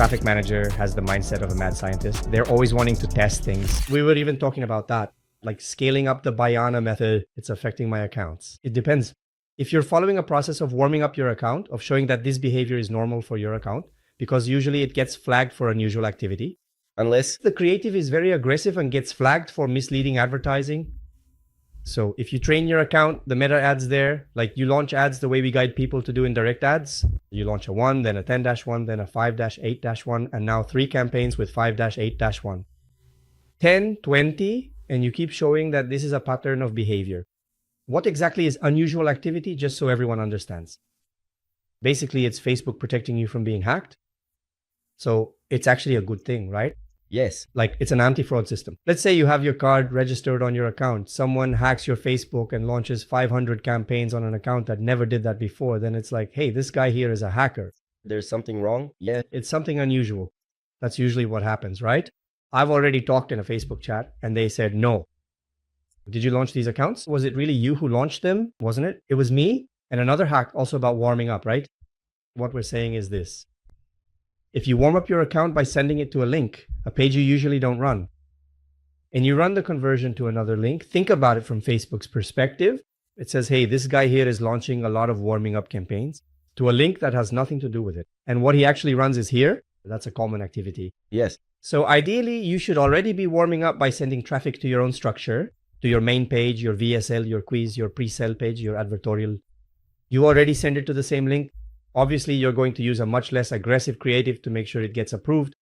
traffic manager has the mindset of a mad scientist. They're always wanting to test things. We were even talking about that, like scaling up the Bayana method. It's affecting my accounts. It depends. If you're following a process of warming up your account, of showing that this behavior is normal for your account, because usually it gets flagged for unusual activity. Unless the creative is very aggressive and gets flagged for misleading advertising. So if you train your account, the meta ads there, like you launch ads the way we guide people to do in direct ads. You launch a 1, then a 10-1, then a 5-8-1, and now 3 campaigns with 5-8-1. 10, 20, and you keep showing that this is a pattern of behavior. What exactly is unusual activity, just so everyone understands? Basically, it's Facebook protecting you from being hacked. So it's actually a good thing, right? Yes. Like it's an anti-fraud system. Let's say you have your card registered on your account. Someone hacks your Facebook and launches 500 campaigns on an account that never did that before. Then it's like, hey, this guy here is a hacker. There's something wrong? Yeah. It's something unusual. That's usually what happens, right? I've already talked in a Facebook chat and they said, no. Did you launch these accounts? Was it really you who launched them? Wasn't it? It was me and another hack also about warming up, right? What we're saying is this. If you warm up your account by sending it to a link, a page you usually don't run, and you run the conversion to another link, think about it from Facebook's perspective. It says, hey, this guy here is launching a lot of warming up campaigns to a link that has nothing to do with it. And what he actually runs is here. That's a common activity. Yes. So ideally, you should already be warming up by sending traffic to your own structure, to your main page, your VSL, your quiz, your pre-sale page, your advertorial. You already send it to the same link. Obviously, you're going to use a much less aggressive creative to make sure it gets approved.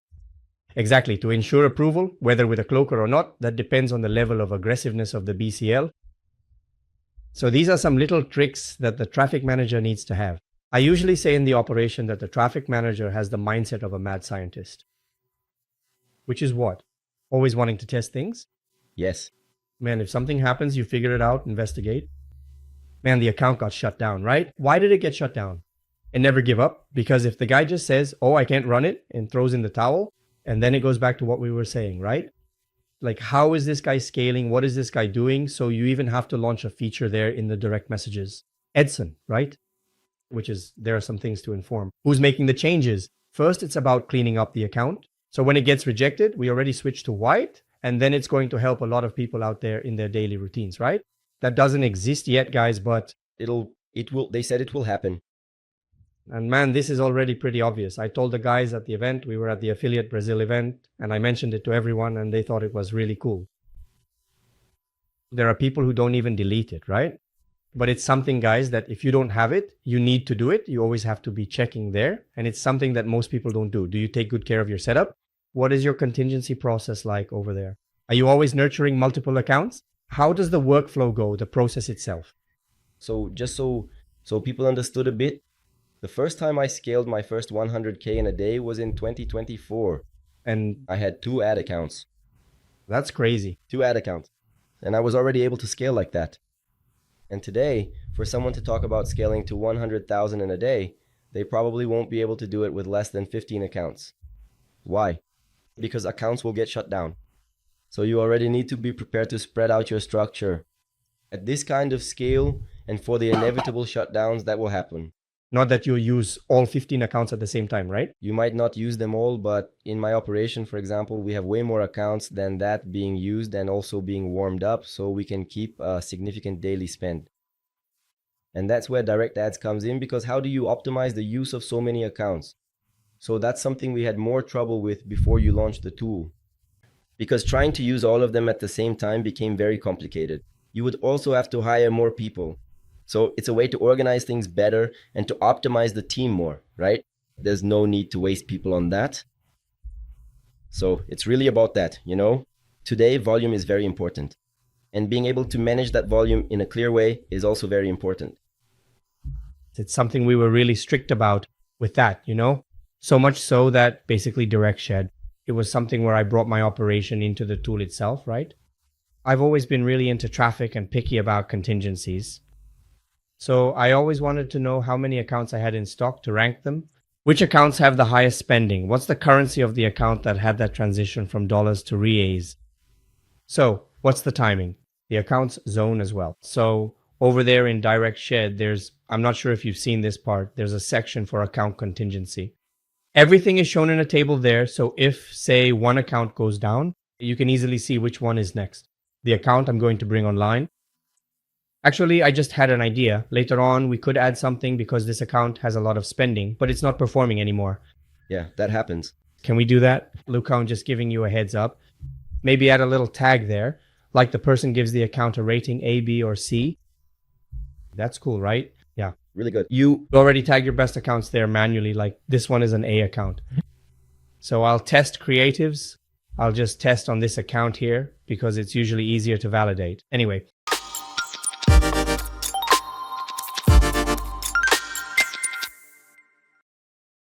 Exactly, to ensure approval, whether with a cloaker or not, that depends on the level of aggressiveness of the BCL. So these are some little tricks that the traffic manager needs to have. I usually say in the operation that the traffic manager has the mindset of a mad scientist. Which is what? Always wanting to test things? Yes. Man, if something happens, you figure it out, investigate. Man, the account got shut down, right? Why did it get shut down? And never give up, because if the guy just says, oh, I can't run it, and throws in the towel, and then it goes back to what we were saying, right? Like, how is this guy scaling? What is this guy doing? So you even have to launch a feature there in the direct messages. Edson, right? Which is, there are some things to inform. Who's making the changes? First, it's about cleaning up the account. So when it gets rejected, we already switch to white, and then it's going to help a lot of people out there in their daily routines, right? That doesn't exist yet, guys, but they said it will happen. And man, this is already pretty obvious. I told the guys at the event, we were at the Affiliate Brazil event, and I mentioned it to everyone, and they thought it was really cool. There are people who don't even delete it, right? But it's something, guys, that if you don't have it, you need to do it. You always have to be checking there. And it's something that most people don't do. Do you take good care of your setup? What is your contingency process like over there? Are you always nurturing multiple accounts? How does the workflow go, the process itself? So just so people understood a bit, the first time I scaled my first 100K in a day was in 2024. And I had 2 ad accounts. That's crazy. 2 ad accounts. And I was already able to scale like that. And today, for someone to talk about scaling to 100,000 in a day, they probably won't be able to do it with less than 15 accounts. Why? Because accounts will get shut down. So you already need to be prepared to spread out your structure. At this kind of scale, and for the inevitable shutdowns that will happen. Not that you use all 15 accounts at the same time, right? You might not use them all, but in my operation, for example, we have way more accounts than that being used and also being warmed up, so we can keep a significant daily spend. And that's where direct ads comes in, because how do you optimize the use of so many accounts? So that's something we had more trouble with before you launched the tool. Because trying to use all of them at the same time became very complicated. You would also have to hire more people. So it's a way to organize things better and to optimize the team more, right? There's no need to waste people on that. So it's really about that, you know? Today, volume is very important. And being able to manage that volume in a clear way is also very important. It's something we were really strict about with that, you know? So much so that basically direct shed. It was something where I brought my operation into the tool itself, right? I've always been really into traffic and picky about contingencies. So I always wanted to know how many accounts I had in stock to rank them. Which accounts have the highest spending? What's the currency of the account that had that transition from dollars to reais? So what's the timing? The accounts zone as well. So over there in direct shed, I'm not sure if you've seen this part, there's a section for account contingency. Everything is shown in a table there. So if, say, one account goes down, you can easily see which one is next. The account I'm going to bring online. Actually, I just had an idea. Later on, we could add something because this account has a lot of spending, but it's not performing anymore. Yeah, that happens. Can we do that? Luca, I'm just giving you a heads up. Maybe add a little tag there, like the person gives the account a rating A, B, or C. That's cool, right? Yeah. Really good. You You already tagged your best accounts there manually, like this one is an A account. So I'll test creatives. I'll just test on this account here because it's usually easier to validate. Anyway,